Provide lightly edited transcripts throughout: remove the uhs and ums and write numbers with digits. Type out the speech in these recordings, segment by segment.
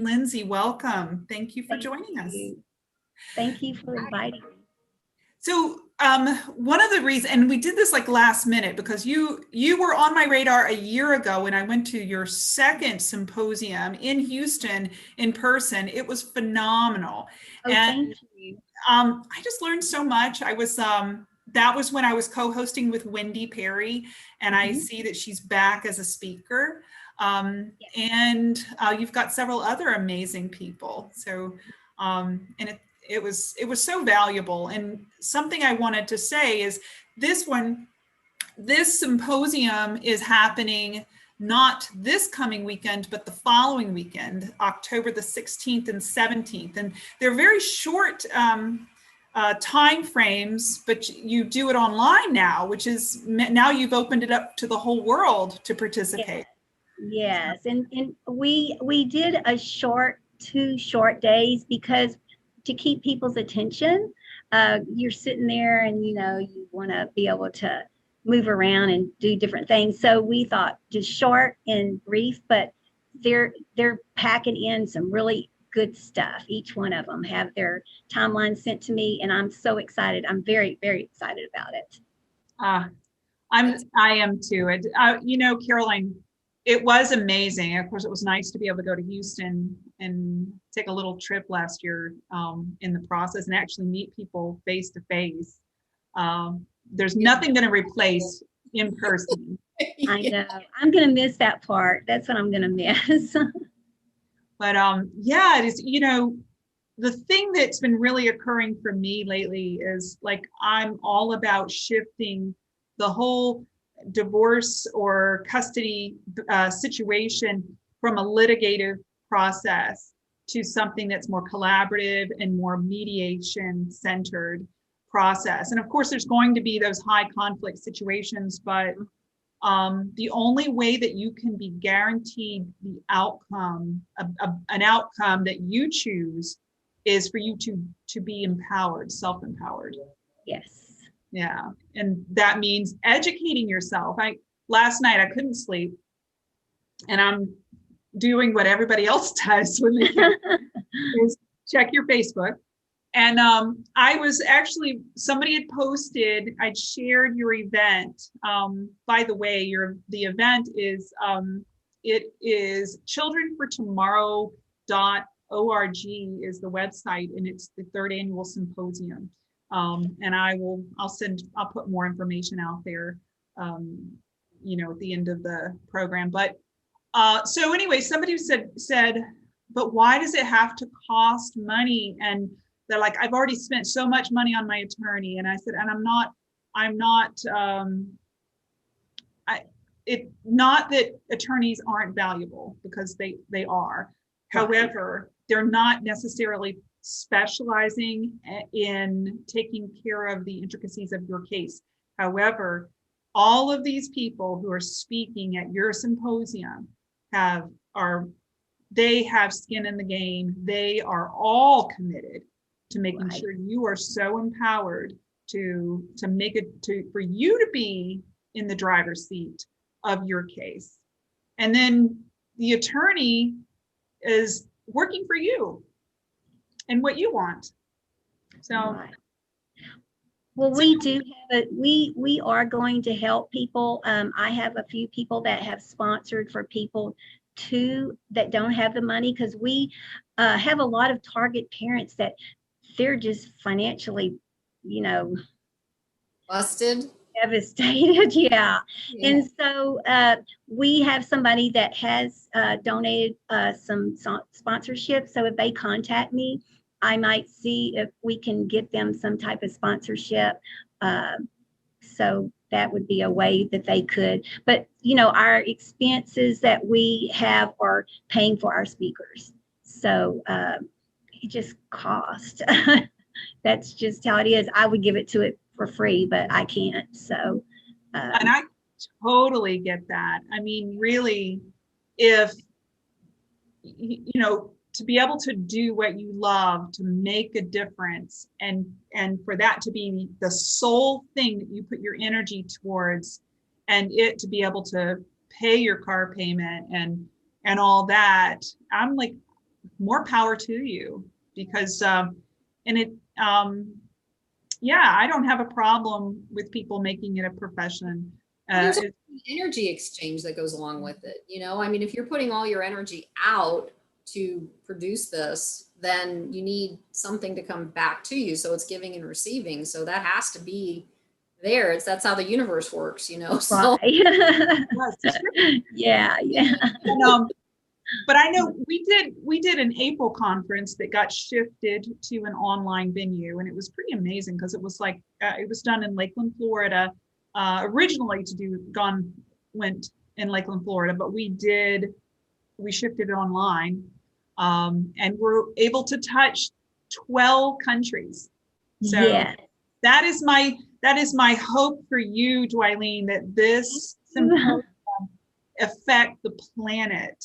Dwilene Lindsey. Welcome. Thank you for joining us. Thank you for inviting me. So one of the reasons, and we did this like last minute because you were on my radar a year ago when I went to your second symposium in Houston in person. It was phenomenal. Oh, thank you. I just learned so much. I was that was when I was co-hosting with Wendy Perry, and I see that she's back as a speaker. And you've got several other amazing people. So, and it was so valuable. And something I wanted to say is this symposium is happening not this coming weekend, but the following weekend, October the 16th and 17th. And they're very short time frames, but you do it online now, which is now you've opened it up to the whole world to participate. Yes, and we did two short days because to keep people's attention. You're sitting there and you want to be able to move around and do different things. So we thought just short and brief, but they're packing in some really good stuff. Each one of them have their timeline sent to me, and I'm so excited. I'm very, very excited about it. I am too. Caroline, it was amazing. Of course, it was nice to be able to go to Houston and take a little trip last year in the process and actually meet people face to face. There's nothing going to replace in person. I know. I'm going to miss that part. That's what I'm going to miss. But yeah, it is, the thing that's been really occurring for me lately is like, I'm all about shifting the whole divorce or custody situation from a litigative process to something that's more collaborative and more mediation centered process. And of course, there's going to be those high conflict situations, but the only way that you can be guaranteed the outcome, an outcome that you choose, is for you to be empowered, self-empowered. Yes. Yeah, and that means educating yourself. Last night I couldn't sleep, and I'm doing what everybody else does when they can, is check your Facebook. And I was actually, somebody had posted, I'd shared your event. By the way, the event is, it is childrenfortomorrow.org is the website, and it's the third annual symposium. And I'll put more information out there, at the end of the program. But so anyway, somebody said, but why does it have to cost money? And they're like, I've already spent so much money on my attorney. And I said, and not that attorneys aren't valuable, because they are. However, they're not necessarily specializing in taking care of the intricacies of your case. However, all of these people who are speaking at your symposium they have skin in the game. They are all committed to making sure you are so empowered for you to be in the driver's seat of your case. And then the attorney is working for you and what you want. So, well, we do have we are going to help people. I have a few people that have sponsored for people too that don't have the money, because we have a lot of target parents that they're just financially, busted, devastated. Yeah. And so we have somebody that has donated some sponsorship. So if they contact me, I might see if we can get them some type of sponsorship. So that would be a way that they could. But, our expenses that we have are paying for our speakers. So it just costs. That's just how it is. I would give it to it for free, but I can't. So. And I totally get that. I mean, really, if, to be able to do what you love, to make a difference, and for that to be the sole thing that you put your energy towards, and it to be able to pay your car payment and all that, I'm like, more power to you, because, and it, yeah, I don't have a problem with people making it a profession. There's an energy exchange that goes along with it. I mean, if you're putting all your energy out to produce this, then you need something to come back to you. So it's giving and receiving. So that has to be there. That's how the universe works, So Right. Yeah, yeah. And, but I know we did an April conference that got shifted to an online venue, and it was pretty amazing because it was like it was done in Lakeland, Florida, originally went in Lakeland, Florida, but we shifted it online, and we're able to touch 12 countries. So Yeah. that is my hope for you, Dwilene, that this symposium affect the planet.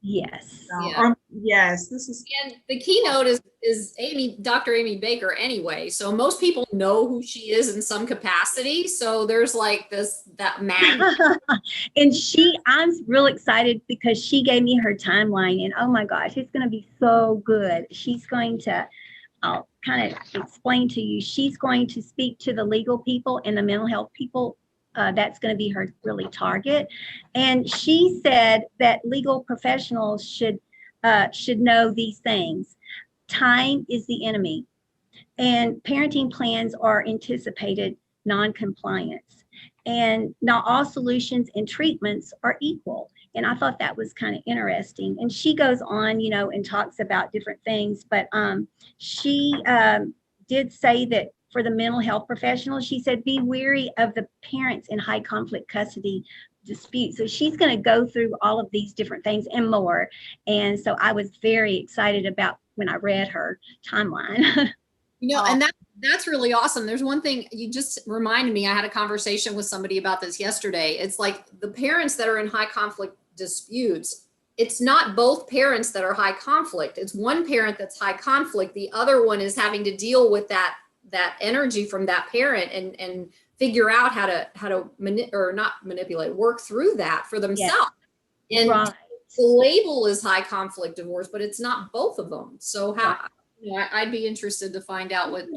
Yes. Yeah. Yes, this is. And the keynote is Dr. Amy Baker anyway. So most people know who she is in some capacity. So there's like that magnet. And I'm real excited because she gave me her timeline, and oh my gosh, it's going to be so good. She's going to, I'll kind of explain to you, she's going to speak to the legal people and the mental health people. That's going to be her really target. And she said that legal professionals should know these things. Time is the enemy, and parenting plans are anticipated non-compliance, and not all solutions and treatments are equal. And I thought that was kind of interesting. And she goes on, and talks about different things, but she did say that for the mental health professionals, she said, be wary of the parents in high conflict custody dispute. So she's going to go through all of these different things and more. And so I was very excited about when I read her timeline. And that's really awesome. There's one thing you just reminded me. I had a conversation with somebody about this yesterday. It's like the parents that are in high conflict disputes, it's not both parents that are high conflict. It's one parent that's high conflict. The other one is having to deal with that energy from that parent and figure out how to not manipulate, work through that for themselves. Yeah. And right. The label is high conflict divorce, but it's not both of them. So how, I'd be interested to find out what.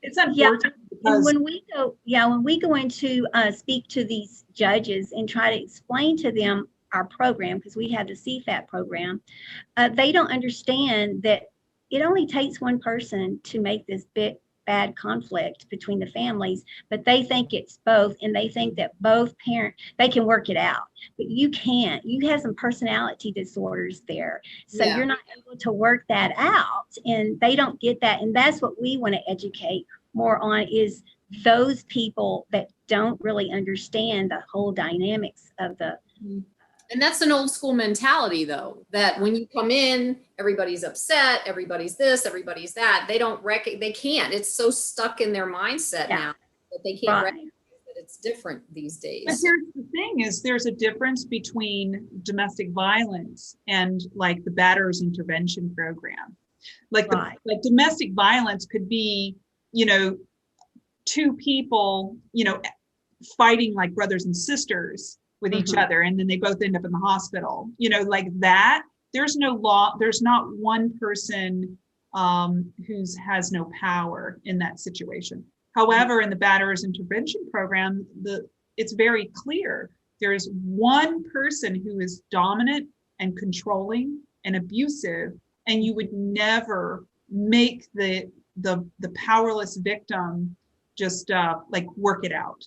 It's unfortunate. Yeah. And when we go into speak to these judges and try to explain to them our program, because we have the CFAP program, they don't understand that it only takes one person to make this bad conflict between the families, but they think it's both, and they think that both parents, they can work it out, but you can't. You have some personality disorders there, so you're not able to work that out, and they don't get that. And that's what we want to educate more on, is those people that don't really understand the whole dynamics of the. And that's an old school mentality, though, that when you come in, everybody's upset, everybody's this, everybody's that. They can't. It's so stuck in their mindset now that they can't recognize that it's different these days. But here's the thing: is there's a difference between domestic violence and like the batterers intervention program. Like like domestic violence could be, two people, fighting like brothers and sisters with each other, and then they both end up in the hospital, like that. There's no law. There's not one person who has no power in that situation. However, in the batterers intervention program, it's very clear. There is one person who is dominant and controlling and abusive, and you would never make the powerless victim just like work it out.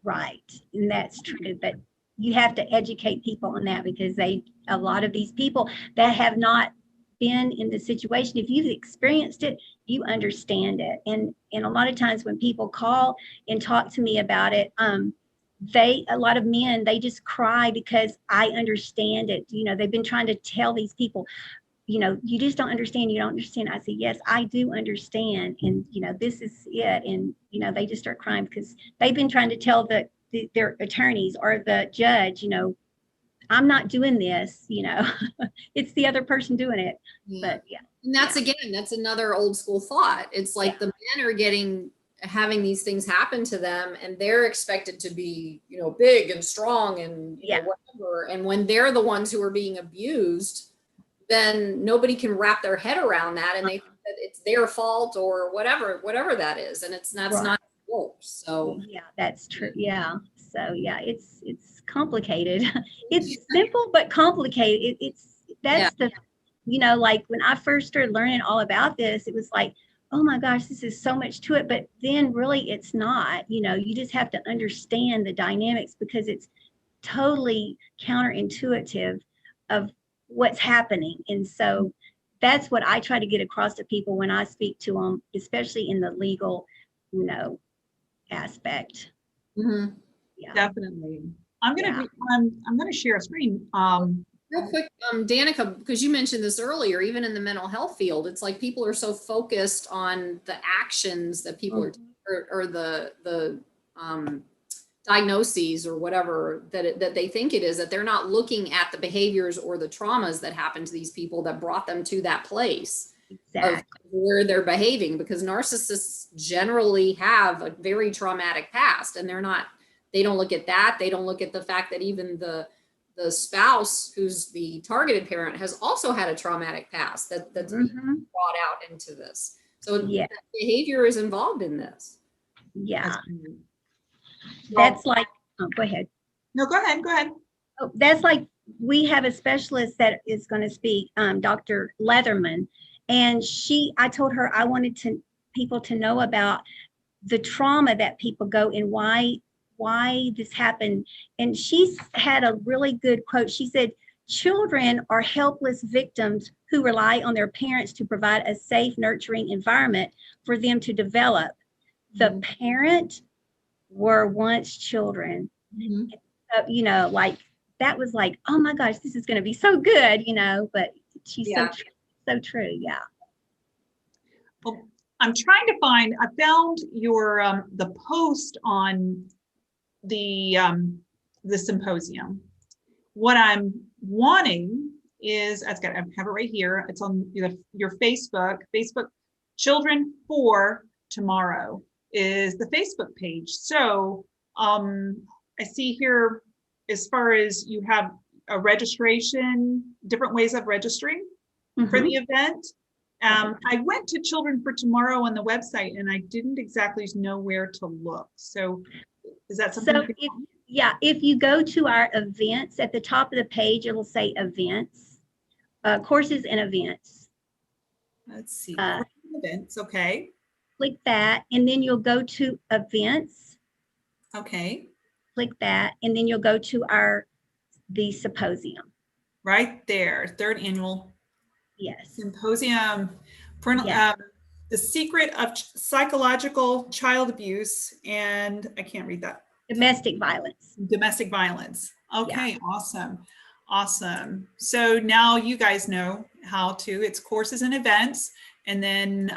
Right. And that's true. But you have to educate people on that, because a lot of these people that have not been in the situation, if you've experienced it, you understand it. And a lot of times when people call and talk to me about it, a lot of men, they just cry because I understand it. They've been trying to tell these people, you just don't understand. You don't understand. I say, yes, I do understand. And, this is it. And, they just start crying because they've been trying to tell their attorneys or the judge, I'm not doing this, it's the other person doing it. But and that's another old school thought. It's like the men are having these things happen to them, and they're expected to be, big and strong and whatever. And when they're the ones who are being abused, then nobody can wrap their head around that, and they think that it's their fault or whatever that is, and that's Right. not so. Yeah, that's true. Yeah. So yeah, it's complicated. It's simple but complicated. That's the, like when I first started learning all about this, it was like, oh my gosh, this is so much to it. But then really it's not, you just have to understand the dynamics, because it's totally counterintuitive of what's happening. And so that's what I try to get across to people when I speak to them, especially in the legal, aspect. Mhm. Yeah. Definitely. I'm gonna share a screen. Real quick, Danica, because you mentioned this earlier, even in the mental health field, it's like people are so focused on the actions that people are, or the diagnoses or whatever that they think it is, that they're not looking at the behaviors or the traumas that happened to these people that brought them to that place of where they're behaving, because narcissists generally have a very traumatic past, and they don't look at that. They don't look at the fact that even the spouse who's the targeted parent has also had a traumatic past that's being brought out into this. So behavior is involved in this. Yeah. That's like, go ahead. No, go ahead. Oh, that's like, we have a specialist that is going to speak, Dr. Leatherman. And I told her I wanted people to know about the trauma that people go and why this happened. And she's had a really good quote. She said, children are helpless victims who rely on their parents to provide a safe, nurturing environment for them to develop. The parent were once children. Like that was like, oh my gosh, this is going to be so good, but she's so true. Yeah. Well, I'm trying to find, I found your the post on the symposium. What I'm wanting is, I have it right here. It's on your Facebook Children for Tomorrow is the Facebook page. So I see here, as far as you have a registration, different ways of registering for the event. I went to Children for Tomorrow on the website, and I didn't exactly know where to look. So is that something? So if you go to our events, at the top of the page, it'll say events, courses and events. Let's see, events, okay. Click that, and then you'll go to events. Okay. Click that, and then you'll go to the symposium. Right there, third annual symposium. The secret of psychological child abuse, and I can't read that. Domestic violence. Okay, awesome. So now you guys know how to, it's courses and events, and then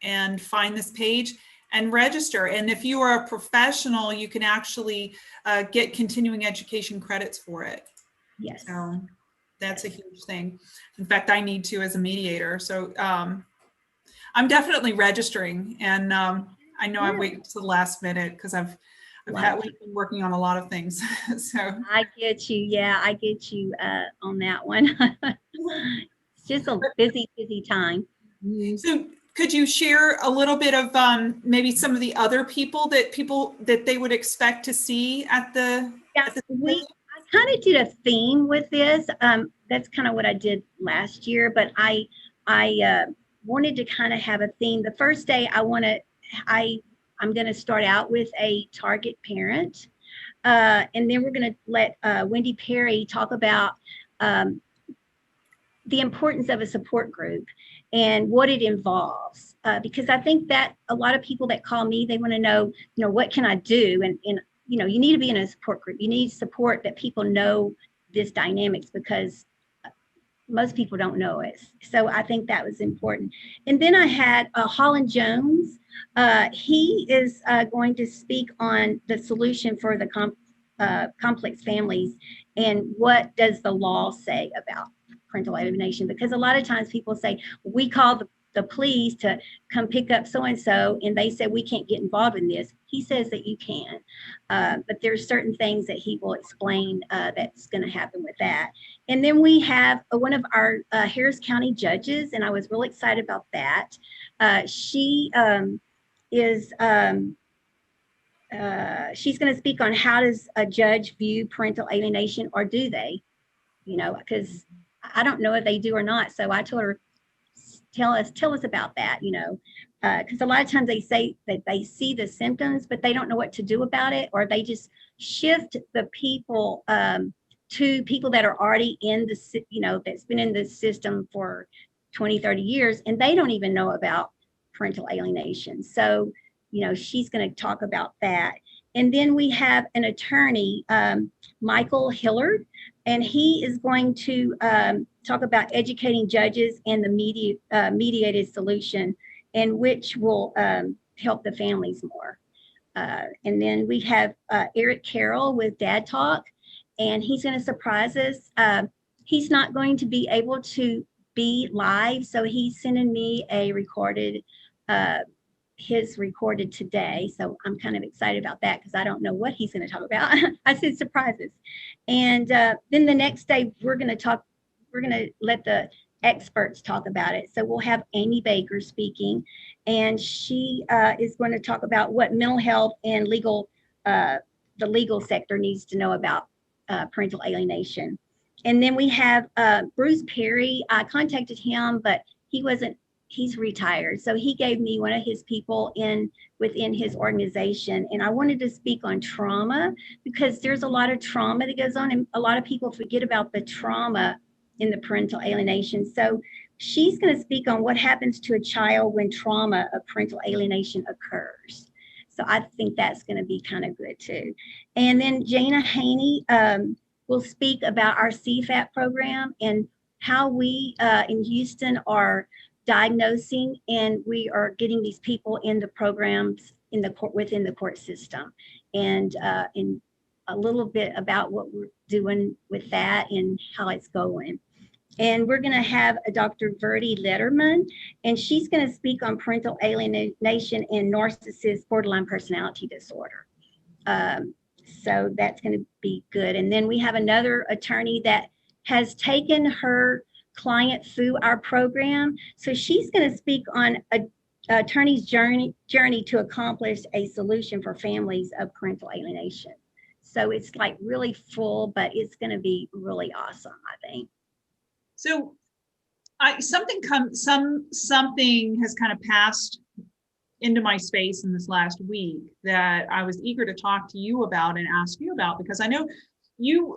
and find this page and register. And if you are a professional, you can actually get continuing education credits for it. Yes. So that's a huge thing. In fact, I need to as a mediator. So I'm definitely registering, and I know I wait to the last minute because we've been working on a lot of things. So I get you. Yeah, I get you on that one. It's just a busy time. So could you share a little bit of maybe some of the other people that they would expect to see at the? Yeah, I kind of did a theme with this. That's kind of what I did last year, but I wanted to kind of have a theme. The first day I'm going to start out with a target parent, and then we're going to let Wendy Perry talk about the importance of a support group and what it involves. Because I think that a lot of people that call me, they want to know, what can I do? And you need to be in a support group. You need support that people know this dynamics, because most people don't know it. So I think that was important. And then I had Holland Jones. He is going to speak on the solution for the complex families and what does the law say about parental alienation, because a lot of times people say, we call the police to come pick up so-and-so, and they said, we can't get involved in this. He says that you can, but there's certain things that he will explain that's going to happen with that. And then we have one of our Harris County judges, and I was really excited about that. She is she's going to speak on how does a judge view parental alienation, or do they? You know, because I don't know if they do or not. So I told her, tell us about that, you know, because a lot of times they say that they see the symptoms, but they don't know what to do about it, or they just shift the people to people that are already in the, you know, that's been in the system for 20, 30 years, and they don't even know about parental alienation. So, you know, she's going to talk about that. And then we have an attorney, Michael Hillard, and he is going to talk about educating judges and the mediated solution, and which will help the families more. And then we have Eric Carroll with Dad Talk, and he's going to surprise us. He's not going to be able to be live, so he's sending me a recorded his recorded today. So I'm kind of excited about that because I don't know what he's going to talk about. I said surprises. And then the next day we're going to let the experts talk about it. So we'll have Amy Baker speaking, and she is going to talk about what mental health and the legal sector needs to know about parental alienation. And then we have Bruce Perry. I contacted him, but he's retired. So he gave me one of his people within his organization. And I wanted to speak on trauma, because there's a lot of trauma that goes on, and a lot of people forget about the trauma in the parental alienation. So she's going to speak on what happens to a child when trauma of parental alienation occurs. So I think that's going to be kind of good too. And then Jana Haney will speak about our CFAP program and how we in Houston are diagnosing, and we are getting these people in the programs in the court, within the court system, and a little bit about what we're doing with that and how it's going. And we're going to have a Dr. Verdi Letterman, and she's going to speak on parental alienation and narcissist borderline personality disorder. So that's going to be good. And then we have another attorney that has taken her client through our program. So she's going to speak on an attorney's journey to accomplish a solution for families of parental alienation. So it's like really full, but it's going to be really awesome, I think. So something has kind of passed into my space in this last week that I was eager to talk to you about and ask you about, because I know you,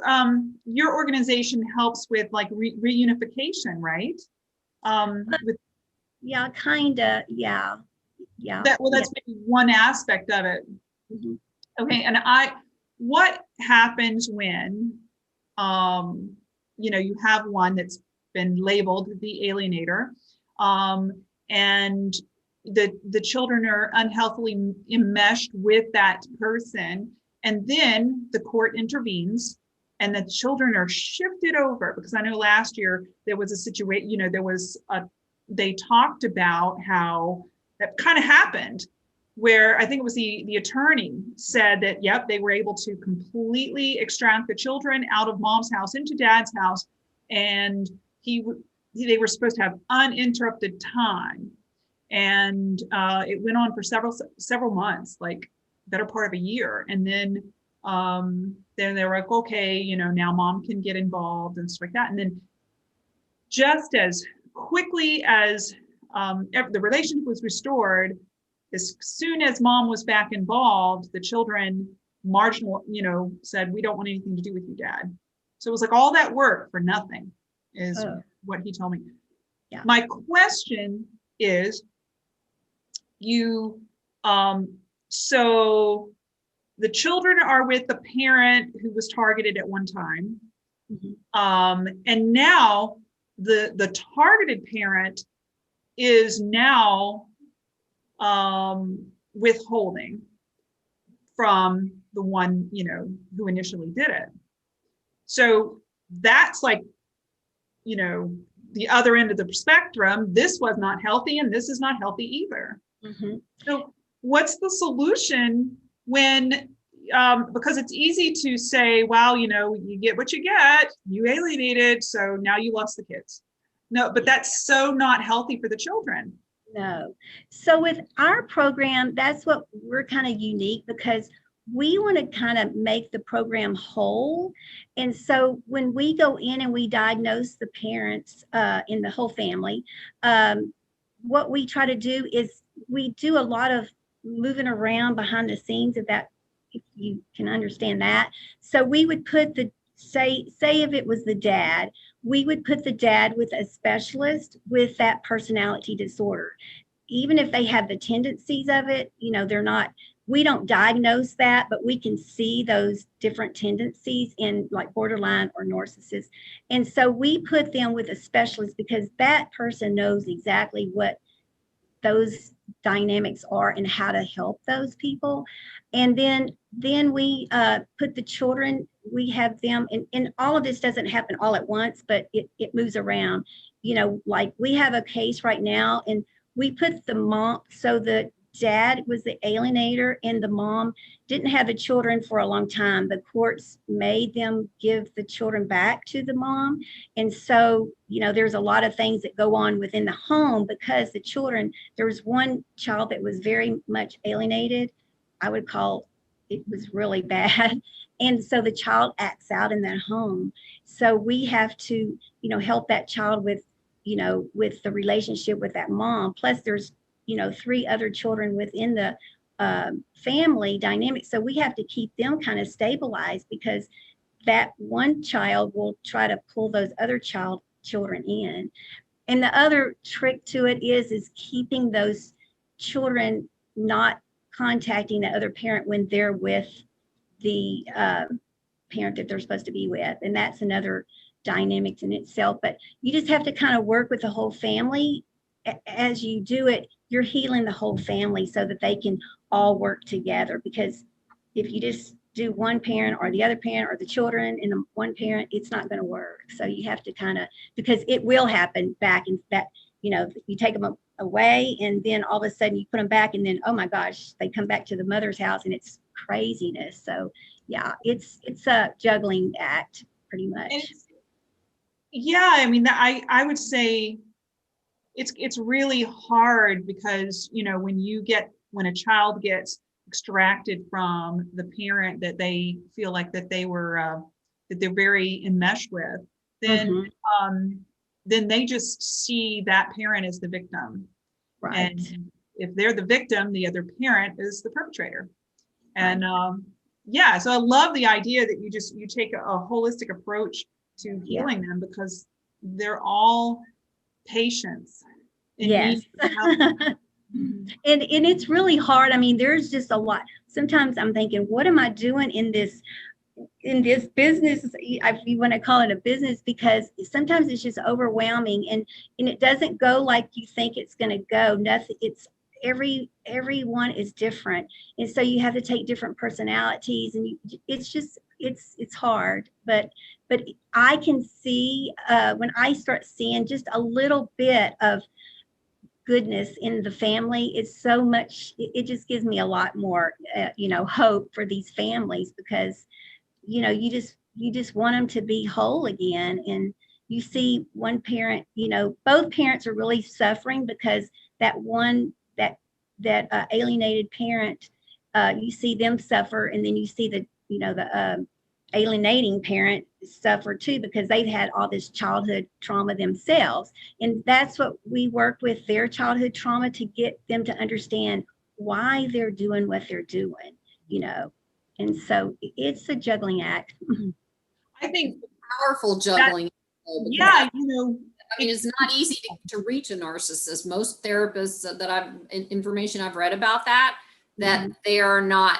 your organization helps with like reunification, right? Yeah, kind of. Yeah. That's maybe one aspect of it. Mm-hmm. Okay, and what happens when, you know, you have one that's been labeled the alienator, and the children are unhealthily enmeshed with that person, and then the court intervenes and the children are shifted over, because I know last year there was a situation, you know, they talked about how that kind of happened, where I think it was the attorney said that, yep, they were able to completely extract the children out of mom's house into dad's house, and they were supposed to have uninterrupted time. And it went on for several months, like better part of a year. And then they were like, okay, you know, now mom can get involved and stuff like that. And then just as quickly as the relationship was restored, as soon as mom was back involved, the children said, we don't want anything to do with you, dad. So it was like all that work for nothing is what he told me. Yeah. My question is, so the children are with the parent who was targeted at one time. Mm-hmm. And now the targeted parent is now withholding from the one, you know, who initially did it. So that's like, you know, the other end of the spectrum, this was not healthy and this is not healthy either. Mm-hmm. So what's the solution when, because it's easy to say, well, you get what you get, you alienated, so now you lost the kids. No, but that's so not healthy for the children. No. So with our program, that's what we're kind of unique, because we want to kind of make the program whole. And so when we go in and we diagnose the parents in the whole family, what we try to do is we do a lot of moving around behind the scenes, if you can understand that. So we would put say if it was the dad, we would put the dad with a specialist with that personality disorder. Even if they have the tendencies of it, they're not, we don't diagnose that, but we can see those different tendencies in like borderline or narcissist. And so we put them with a specialist because that person knows exactly what those dynamics are and how to help those people. And then we put the children, we have them, and all of this doesn't happen all at once, but it moves around. Like we have a case right now, and we put the mom, so the dad was the alienator and the mom didn't have the children for a long time. The courts made them give the children back to the mom. And so, there's a lot of things that go on within the home because the children, there was one child that was very much alienated. I would call it was really bad. And so the child acts out in that home. So we have to, help that child with the relationship with that mom. Plus there's, 3 other children within the family dynamic. So we have to keep them kind of stabilized because that one child will try to pull those other children in. And the other trick to it is keeping those children not contacting the other parent when they're with the parent that they're supposed to be with. And that's another dynamics in itself. But you just have to kind of work with the whole family. As you do it, you're healing the whole family so that they can all work together. Because if you just do one parent or the other parent or the children and the one parent, it's not going to work. So you have to kind of, because it will happen back in that, you take them away and then all of a sudden you put them back and then, oh my gosh, they come back to the mother's house and it's craziness. So yeah, it's a juggling act pretty much. Yeah, I mean, I would say it's really hard because, when a child gets extracted from the parent that they feel like that they're very enmeshed with, then then they just see that parent as the victim. Right. And if they're the victim, the other parent is the perpetrator. And so I love the idea that you take a holistic approach to healing them because they're all patients. Yes. And it's really hard. I mean, there's just a lot. Sometimes I'm thinking, what am I doing in this business, if you want to call it a business, because sometimes it's just overwhelming and it doesn't go like you think it's going to go. Nothing. It's everyone is different. And so you have to take different personalities and it's hard, but I can see when I start seeing just a little bit of goodness in the family, it's so much, it just gives me a lot more, hope for these families because you just want them to be whole again. And you see one parent, both parents are really suffering because that one, that alienated parent, you see them suffer. And then you see the alienating parent suffer too, because they've had all this childhood trauma themselves. And that's what we work with, their childhood trauma, to get them to understand why they're doing what they're doing, And so it's a juggling act. I think powerful juggling. Yeah, I mean, it's not easy to reach a narcissist. Most therapists information I've read about that they are not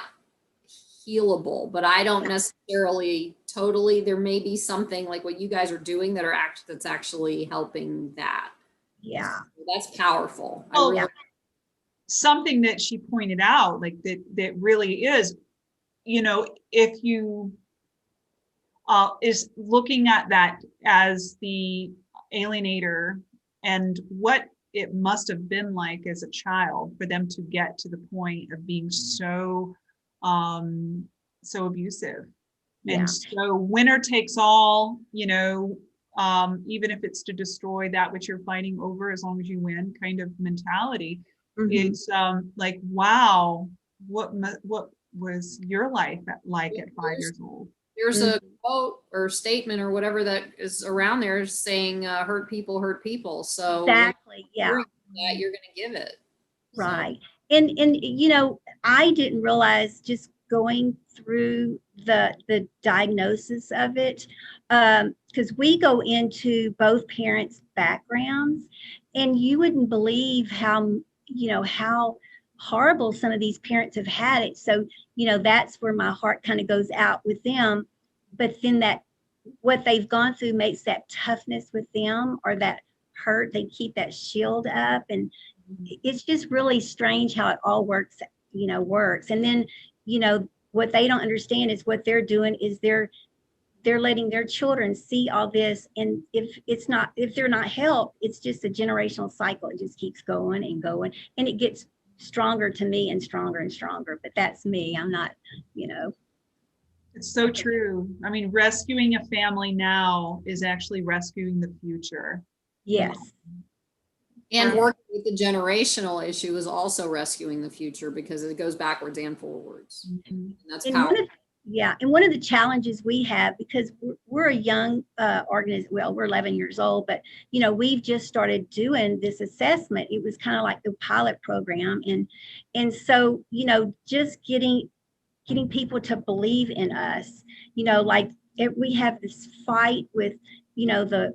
healable, but I don't necessarily totally, there may be something like what you guys are doing that's actually helping that. Yeah. So that's powerful. Something that she pointed out, like that really is, if you is looking at that as the alienator, and what it must have been like as a child for them to get to the point of being so so abusive. Yeah. And so winner takes all, you know, even if it's to destroy that which you're fighting over, as long as you win kind of mentality. It's like, wow, what was your life like at 5 years old? There's a quote or statement or whatever that is around there saying hurt people hurt people. So exactly, yeah, that you're going to give it. right. So. And you know, I didn't realize, just going through the diagnosis of it, because we go into both parents' backgrounds, and you wouldn't believe how, you know, how horrible some of these parents have had it. So, you know, that's where my heart kind of goes out with them. But then that, what they've gone through makes that toughness with them, or that hurt, they keep that shield up. And it's just really strange how it all works, you know, works. And then, you know, what they don't understand is what they're doing is they're letting their children see all this. And if they're not helped, it's just a generational cycle. It just keeps going and going, and it gets stronger to me and stronger and stronger. But that's me. I'm not, you know. It's so true. I mean, rescuing a family now is actually rescuing the future. Yes. And working with the generational issue is also rescuing the future, because it goes backwards and forwards. And that's powerful. And one of the challenges we have, because we're a young organization, well, we're 11 years old, but, you know, we've just started doing this assessment. It was kind of like the pilot program. And so, you know, just getting people to believe in us, you know, like we have this fight with, you know, the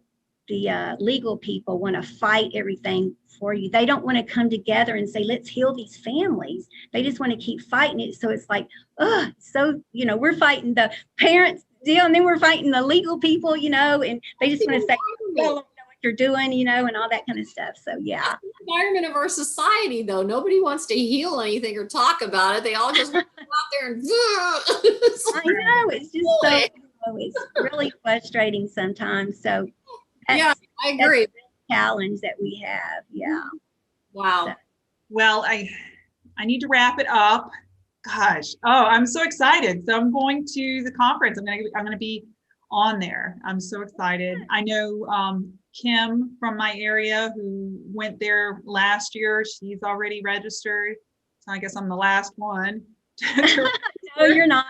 legal people want to fight everything for you. They don't want to come together and say, let's heal these families. They just want to keep fighting it. So it's like, oh, so, you know, we're fighting the parents deal, and then we're fighting the legal people, you know, and they just want to say, well, know what you're doing, you know, and all that kind of stuff. So yeah. That's the environment of our society, though. Nobody wants to heal anything or talk about it. They all just want to go out there and I know, it's just so, you know, it's really frustrating sometimes. So yeah, I agree. That's the challenge that we have. Yeah. Wow. So. Well, I need to wrap it up. Gosh. Oh, I'm so excited. So I'm going to the conference. I'm going to be on there. I'm so excited. I know Kim from my area who went there last year. She's already registered. So I guess I'm the last one. No, you're not.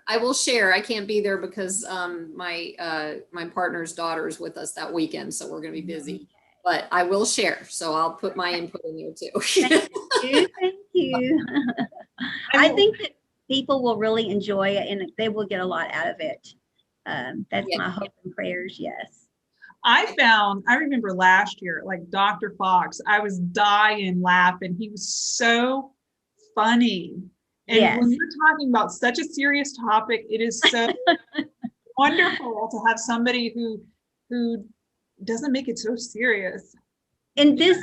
I will share. I can't be there because my partner's daughter is with us that weekend, so we're going to be busy. But I will share, so I'll put my input in there too. Thank you. I think that people will really enjoy it, and they will get a lot out of it. That's my hope and prayers. Yes. I remember last year, like Dr. Fox, I was dying laughing. He was so funny. And when you're talking about such a serious topic, it is so wonderful to have somebody who doesn't make it so serious. And this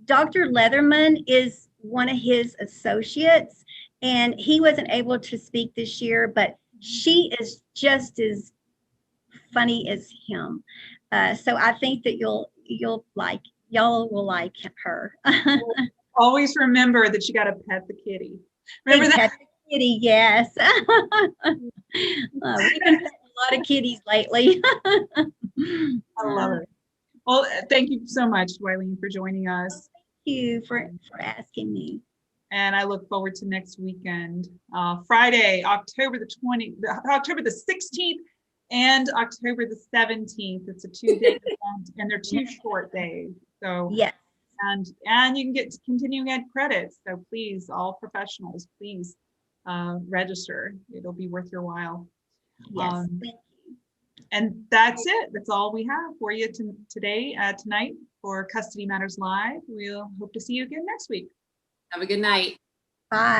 Dr. Leatherman is one of his associates, and he wasn't able to speak this year, but she is just as funny as him. So I think that y'all will like her. Always remember that you got to pet the kitty. Remember that? Pet the kitty, yes. We've been petting a lot of kitties lately. I love it. Well, thank you so much, Dwilene, for joining us. Thank you for asking me. And I look forward to next weekend, Friday, October the 16th and October the 17th. It's a 2-day event, and they're 2 short days. So yes. And you can get continuing ed credits. So please, all professionals, please register. It'll be worth your while. Yes. Thank you. And that's it. That's all we have for you tonight for Custody Matters Live. We'll hope to see you again next week. Have a good night. Bye.